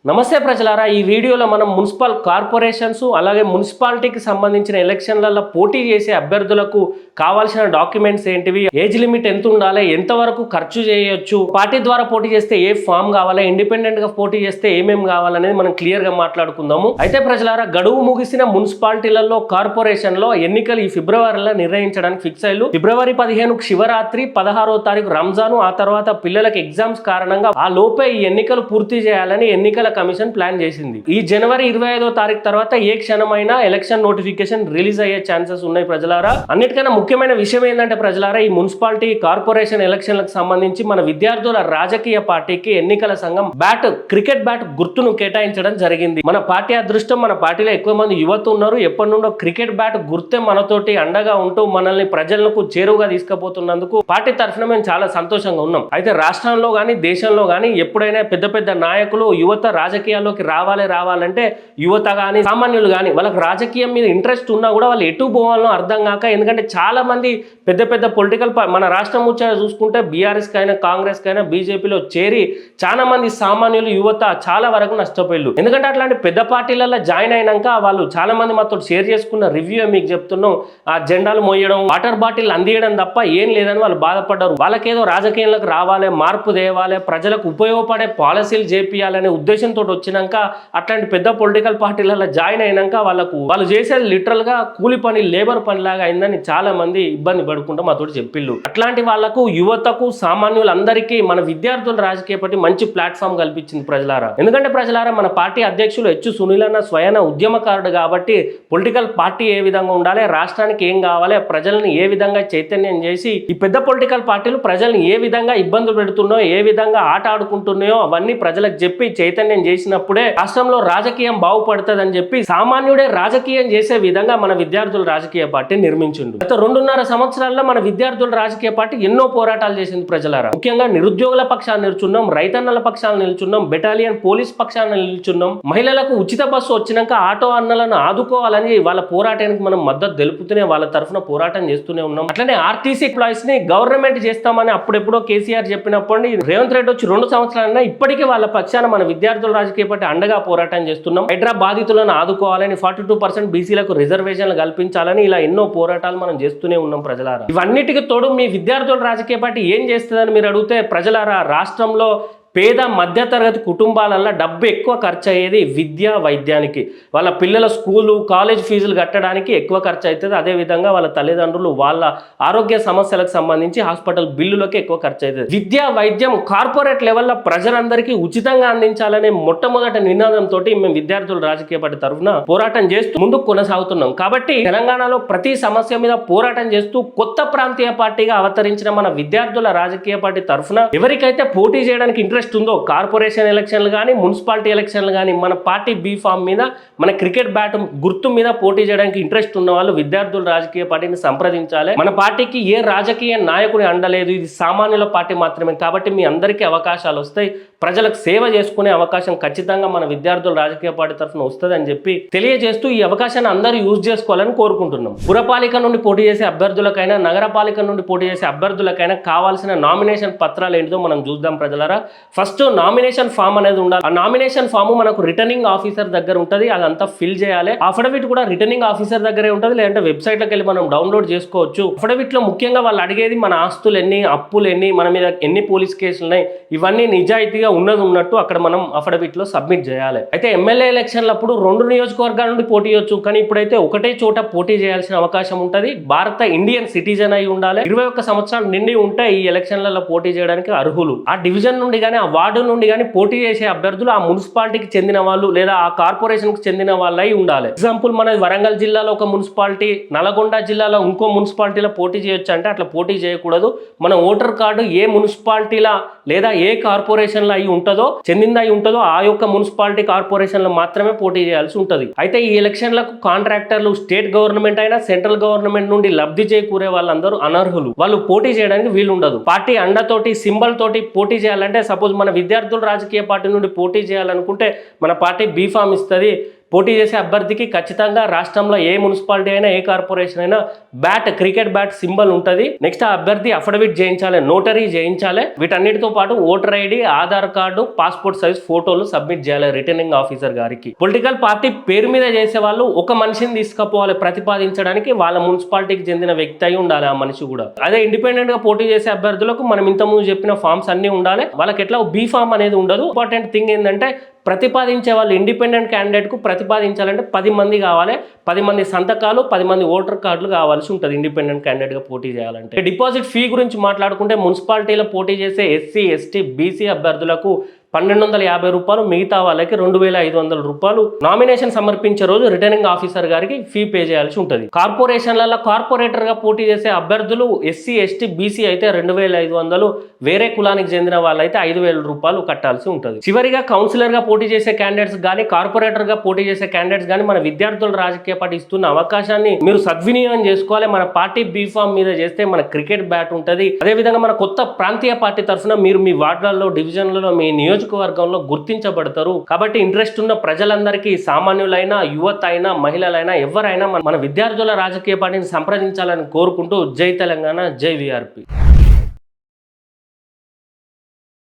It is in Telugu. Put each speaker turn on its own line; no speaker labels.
నమస్తే ప్రజలారా, ఈ వీడియోలో మనం మున్సిపల్ కార్పొరేషన్స్ అలాగే మున్సిపాలిటీకి సంబంధించిన ఎలక్షన్లలో పోటీ చేసే అభ్యర్థులకు కావాల్సిన డాక్యుమెంట్స్ ఏంటివి, ఏజ్ లిమిట్ ఎంత ఉండాలి, ఎంతవరకు ఖర్చు చేయొచ్చు, పార్టీ ద్వారా పోటీ చేస్తే ఏ ఫామ్ కావాలి, ఇండిపెండెంట్ గా పోటీ చేస్తే ఏమేమి కావాలనేది మనం క్లియర్ గా మాట్లాడుకుందాము. అయితే ప్రజలారా, గడువు ముగిసిన మున్సిపాలిటీలలో కార్పొరేషన్లో ఎన్నికలు ఈ ఫిబ్రవరిలో నిర్వహించడానికి ఫిక్స్ అయ్యారు. ఫిబ్రవరి 15 శివరాత్రి, 16వ తారీఖు రంజాను, ఆ తర్వాత పిల్లలకు ఎగ్జామ్స్ కారణంగా ఆ లోపే ఈ ఎన్నికలు పూర్తి చేయాలని ఎన్నికల కమిషన్ ప్లాన్ చేసింది. ఈ జనవరి 25వ తారీఖు తర్వాత ఏ క్షణమైనా ఎలక్షన్ నోటిఫికేషన్ రిలీజ్ అయ్యే ఛాన్సెస్ ఉన్నాయి ప్రజలారా. అన్నిటికన్నా ముఖ్యమైన విషయం ఏంటంటే ప్రజలారా, ఈ మున్సిపాలిటీ కార్పొరేషన్ ఎలక్షన్లకు సంబంధించి మన విద్యార్థుల రాజకీయ పార్టీకి ఎన్నికల సంఘం క్రికెట్ బ్యాట్ గుర్తును కేటాయించడం జరిగింది. మన పార్టీ అదృష్టం, మన పార్టీలో ఎక్కువ మంది యువత ఉన్నారు. ఎప్పటి నుండో క్రికెట్ బ్యాట్ గుర్తే మనతోటి అండగా ఉంటూ మనల్ని ప్రజలకు చేరువుగా తీసుకుపోతున్నందుకు పార్టీ తరఫున మేము చాలా సంతోషంగా ఉన్నాం. అయితే రాష్ట్రంలో కానీ దేశంలో కానీ ఎప్పుడైనా పెద్ద పెద్ద నాయకులు యువత రాజకీయాల్లోకి రావాలంటే యువత కానీ సామాన్యులు కానీ వాళ్ళకి రాజకీయం మీద ఇంట్రెస్ట్ ఉన్నా కూడా వాళ్ళు ఎటు పోవాలో అర్థం కాక, ఎందుకంటే చాలా మంది పెద్ద పెద్ద పొలిటికల్ మన రాష్ట్రం ముచ్చట చూసుకుంటే బీఆర్ఎస్ కైనా కాంగ్రెస్ కైనా బీజేపీలో చేరి చాలా మంది సామాన్యులు యువత చాలా వరకు నష్టపోయారు. ఎందుకంటే అట్లాంటి పెద్ద పార్టీలలో జాయిన్ అయినాక వాళ్ళు చాలా మంది మాతో షేర్ చేసుకున్న రివ్యూ మీకు చెప్తున్నాం. ఆ జెండాలు మోయడం, వాటర్ బాటిల్ అందియడం తప్ప ఏం లేదని వాళ్ళు బాధపడ్డారు. వాళ్ళకేదో రాజకీయాలకు రావాలి, మార్పు తేవాలి, ప్రజలకు ఉపయోగపడే పాలసీలు చేపియాలనే ఉద్దేశంతో వచ్చినాక అట్లాంటి పెద్ద పొలిటికల్ పార్టీలలో జాయిన్ అయినాక వాళ్ళు చేసేది లిటరల్ గా కూలి పని, లేబర్ పని లాగా అయిందని చాలా మంది ఇబ్బంది పడుకుంటూ మాతో చెప్పిళ్ళు. అట్లాంటి వాళ్లకు, యువతకు, సామాన్యులందరికీ మన విద్యార్థుల రాజకీయ పార్టీ మంచి ప్లాట్ఫామ్ కల్పించింది ప్రజలారా. ఎందుకంటే ప్రజలారా, మన పార్టీ అధ్యక్షులు హెచ్ సునీల్ అన్న స్వయాన ఉద్యమకారుడు కాబట్టి పొలిటికల్ పార్టీ ఏ విధంగా ఉండాలి, రాష్ట్రానికి ఏం కావాలి, ప్రజల్ని ఏ విధంగా చైతన్యం చేసి ఈ పెద్ద పొలిటికల్ పార్టీలు ప్రజల్ని ఏ విధంగా ఇబ్బందులు పెడుతున్నాయో, ఏ విధంగా ఆట ఆడుకుంటున్నాయో అవన్నీ ప్రజలకు చెప్పి చైతన్యం చేసినప్పుడే రాష్ట్రంలో రాజకీయం బాగుపడుతుందని చెప్పి సామాన్యుడే రాజకీయం చేసే విధంగా మన విద్యార్థుల రాజకీయ పార్టీ నిర్మించిండు. గత 2.5 సంవత్సరాల్లో మన విద్యార్థుల రాజకీయ పార్టీ ఎన్నో పోరాటాలు చేసింది ప్రజలారా. ముఖ్యంగా నిరుద్యోగుల పక్షాన్ని నిల్చున్నాం, రైతన్నల పక్షాలను నిల్చున్నాం, బెటాలియన్ పోలీస్ పక్షాన్ని నిల్చున్నాం. మహిళలకు ఉచిత బస్సు వచ్చినాక ఆటో అన్నలను ఆదుకోవాలని వాళ్ళ పోరాటానికి మనం మద్దతు తెలుపుతూనే వాళ్ళ తరఫున పోరాటం చేస్తూనే ఉన్నాం. అట్లనే ఆర్టీసీ ఎంప్లాయీస్ ని గవర్నమెంట్ చేస్తామని అప్పుడెప్పుడో కేసీఆర్ చెప్పినప్పుడు రేవంత్ రెడ్డి వచ్చి 2 సంవత్సరాలైనా ఇప్పటికీ వాళ్ళ పక్షాన మన విద్యార్థుల రాజకీయ పార్టీ అండగా పోరాటం చేస్తున్నాం. హైడ్రా బాధితులను ఆదుకోవాలని, 42% బీసీలకు రిజర్వేషన్లు కల్పించాలని ఇలా ఎన్నో పోరాటాలు మనం చేస్తూనే ఉన్నాం ప్రజలారా. ఇవన్నిటికి తోడు మీ విద్యార్థుల రాజకీయ పార్టీ ఏం చేస్తుందని మీరు అడిగితే ప్రజలారా, రాష్ట్రంలో పేద మధ్యతరగతి కుటుంబాలల్లో డబ్బు ఎక్కువ ఖర్చు అయ్యేది విద్యా వైద్యానికి. వాళ్ళ పిల్లల స్కూలు కాలేజ్ ఫీజులు కట్టడానికి ఎక్కువ ఖర్చు అవుతుంది. అదేవిధంగా వాళ్ళ తల్లిదండ్రులు వాళ్ళ ఆరోగ్య సమస్యలకు సంబంధించి హాస్పిటల్ బిల్లులకి ఎక్కువ ఖర్చు అవుతుంది. విద్యా వైద్యం కార్పొరేట్ లెవెల్లో ప్రజలందరికీ ఉచితంగా అందించాలనే మొట్టమొదటి నినాదంతో మేము విద్యార్థుల రాజకీయ పార్టీ తరఫున పోరాటం చేస్తూ ముందుకు కొనసాగుతున్నాం. కాబట్టి తెలంగాణలో ప్రతి సమస్య మీద పోరాటం చేస్తూ కొత్త ప్రాంతీయ పార్టీగా అవతరించిన మన విద్యార్థుల రాజకీయ పార్టీ తరఫున ఎవరికైతే పోటీ చేయడానికి ఇంట్రెస్ట్ ఉందో, కార్పొరేషన్ ఎలక్షన్లు కానీ మున్సిపాలిటీ ఎలక్షన్లు కానీ మన పార్టీ బీ ఫామ్ మీద, మన క్రికెట్ బ్యాట్ గుర్తు మీద పోటీ చేయడానికి ఇంట్రెస్ట్ ఉన్న వాళ్ళు విద్యార్థుల రాజకీయ పార్టీని సంప్రదించాలి. మన పార్టీకి ఏ రాజకీయ నాయకుడి అండలేదు, ఇది సామాన్యుల పార్టీ మాత్రమే. కాబట్టి మీ అందరికీ అవకాశాలు వస్తాయి, ప్రజలకు సేవ చేసుకునే అవకాశం ఖచ్చితంగా మన విద్యార్థుల రాజకీయ పార్టీ తరఫున వస్తుందని చెప్పి తెలియజేస్తూ ఈ అవకాశాన్ని అందరూ యూజ్ చేసుకోవాలని కోరుకుంటున్నాం. పురపాలిక నుండి పోటీ చేసే అభ్యర్థులకైనా, నగరపాలిక నుండి పోటీ చేసే అభ్యర్థులకైనా కావాల్సిన నామినేషన్ పత్రాలు ఏంటిదో మనం చూద్దాం ప్రజలారా. ఫస్ట్ నామినేషన్ ఫామ్ అనేది ఉండాలి. ఆ నామినేషన్ ఫామ్ మనకు రిటర్నింగ్ ఆఫీసర్ దగ్గర ఉంటుంది, అదంతా ఫిల్ చేయాలి. అఫిడవిట్ కూడా రిటర్నింగ్ ఆఫీసర్ దగ్గరే ఉంటుంది, లేదంటే వెబ్సైట్లోకి వెళ్ళి మనం డౌన్లోడ్ చేసుకోవచ్చు. అఫిడవిట్ లో ముఖ్యంగా వాళ్ళు అడిగేది మన ఆస్తులు ఎన్ని, అప్పులు ఎన్ని, మన మీద ఎన్ని పోలీస్ కేసులు ఉన్నాయి, ఇవన్నీ నిజాయితీగా ఉన్నట్టు అక్కడ మనం అఫిడవిట్ లో సబ్మిట్ చేయాలి. అయితే ఎమ్మెల్యే ఎలక్షన్లప్పుడు 2 నియోజకవర్గాల నుండి పోటీ చేయొచ్చు, కానీ ఇప్పుడైతే ఒకటే చోట పోటీ చేయాల్సిన అవకాశం ఉంటుంది. భారత ఇండియన్ సిటిజన్ అయి ఉండాలి, 21 సంవత్సరాలు నిండి ఉంటే ఈ ఎలక్షన్లలో పోటీ చేయడానికి అర్హులు. ఆ డివిజన్ నుండి కానీ, ఆ వార్డు నుండి కానీ పోటీ చేసే అభ్యర్థులు ఆ మున్సిపాలిటీకి చెందిన వాళ్ళు లేదా ఆ కార్పొరేషన్ కి చెందిన వాళ్ళు అయి ఉండాలి. ఎగ్జాంపుల్, మన వరంగల్ జిల్లాలో ఒక మున్సిపాలిటీ, నల్గొండ జిల్లాలో ఇంకో మున్సిపాలిటీలో పోటీ చేయొచ్చు అంటే అట్లా పోటీ చేయకూడదు. మన ఓటర్ కార్డు ఏ మున్సిపాలిటీలా లేదా ఏ కార్పొరేషన్లో అయి ఉంటుందో, చెందింది అయి ఉంటుందో ఆ యొక్క మున్సిపాలిటీ కార్పొరేషన్లో మాత్రమే పోటీ చేయాల్సి ఉంటుంది. అయితే ఈ ఎలక్షన్లకు కాంట్రాక్టర్లు స్టేట్ గవర్నమెంట్ అయినా సెంట్రల్ గవర్నమెంట్ నుండి లబ్ధి చేకూరే వాళ్ళందరూ అనర్హులు, వాళ్ళు పోటీ చేయడానికి వీలు ఉండదు. పార్టీ అండతోటి, సింబల్ తోటి పోటీ చేయాలంటే, సపోజ్ మన విద్యార్థుల రాజకీయ పార్టీ నుండి పోటీ చేయాలనుకుంటే మన పార్టీ బీ ఫామ్ ఇస్తుంది. పోటీ చేసే అభ్యర్థికి ఖచ్చితంగా రాష్ట్రంలో ఏ మున్సిపాలిటీ అయినా ఏ కార్పొరేషన్ అయినా క్రికెట్ బ్యాట్ సింబల్ ఉంటుంది. నెక్స్ట్ ఆ అభ్యర్థి అఫిడవిట్ చేయించాలి, నోటరీ చేయించాలి. వీటన్నిటితో పాటు voter ID, Aadhaar card, passport size ఫోటోలు సబ్మిట్ చేయాలి రిటర్నింగ్ ఆఫీసర్ గారికి. పొలిటికల్ పార్టీ పేరు మీద చేసే వాళ్ళు ఒక మనిషిని తీసుకుపోవాలి ప్రతిపాదించడానికి, వాళ్ళ మున్సిపాలిటీకి చెందిన వ్యక్తి అయి ఉండాలి ఆ మనిషి కూడా. అదే ఇండిపెండెంట్ గా పోటీ చేసే అభ్యర్థులకు మనం ఇంతకుముందు చెప్పిన ఫామ్స్ అన్ని ఉండాలి. వాళ్ళకి ఎట్లా బీ ఫామ్ అనేది ఉండదు. ఇంపార్టెంట్ థింగ్ ఏంటంటే ప్రతిపాదించే వాళ్ళు ఇండిపెండెంట్ క్యాండిడేట్ కు ప్రతిపాదించాలంటే 10 మంది కావాలి. 10 మంది సంతకాలు, 10 మంది ఓటర్ కార్డులు కావాల్సి ఉంటుంది ఇండిపెండెంట్ క్యాండిడేట్ గా పోటీ చేయాలంటే. డిపాజిట్ ఫీ గురించి మాట్లాడుకుంటే మున్సిపాలిటీలో పోటీ చేసే ఎస్సీ, ఎస్టీ, బీసీ అభ్యర్థులకు 1250 రూపాయలు, మిగతా వాళ్ళకి 2500 రూపాయలు నామినేషన్ సమర్పించే రోజు రిటర్నింగ్ ఆఫీసర్ గారికి ఫీ పే చేయాల్సి ఉంటుంది. కార్పొరేషన్లలో కార్పొరేటర్ గా పోటీ చేసే అభ్యర్థులు ఎస్సీ, ఎస్టీ, బీసీ అయితే 2500, వేరే కులానికి చెందిన వాళ్ళైతే 5000 రూపాయలు కట్టాల్సి ఉంటుంది. చివరిగా కౌన్సిలర్ గా పోటీ చేసే క్యాండిడేట్స్ కానీ, కార్పొరేటర్ గా పోటీ చేసే క్యాండిడేట్స్ కానీ మన విద్యార్థుల రాజకీయ పార్టీ ఇస్తున్న అవకాశాన్ని మీరు సద్వినియోగం చేసుకోవాలి. మన పార్టీ బీఫామ్ మీద చేస్తే మన క్రికెట్ బ్యాట్ ఉంటుంది. అదేవిధంగా మన కొత్త ప్రాంతీయ పార్టీ తరఫున మీరు మీ వార్డులలో, డివిజన్లలో, మీ నియోజకవర్గంలో గుర్తించబడతారు. కాబట్టి ఇంట్రెస్ట్ ఉన్న ప్రజలందరికీ, సామాన్యులైనా, యువత అయినా, మహిళలైనా, ఎవరైనా మన విద్యార్థుల రాజకీయ పార్టీని సంప్రదించాలని కోరుకుంటూ జై తెలంగాణ, జై వీఆర్పీ.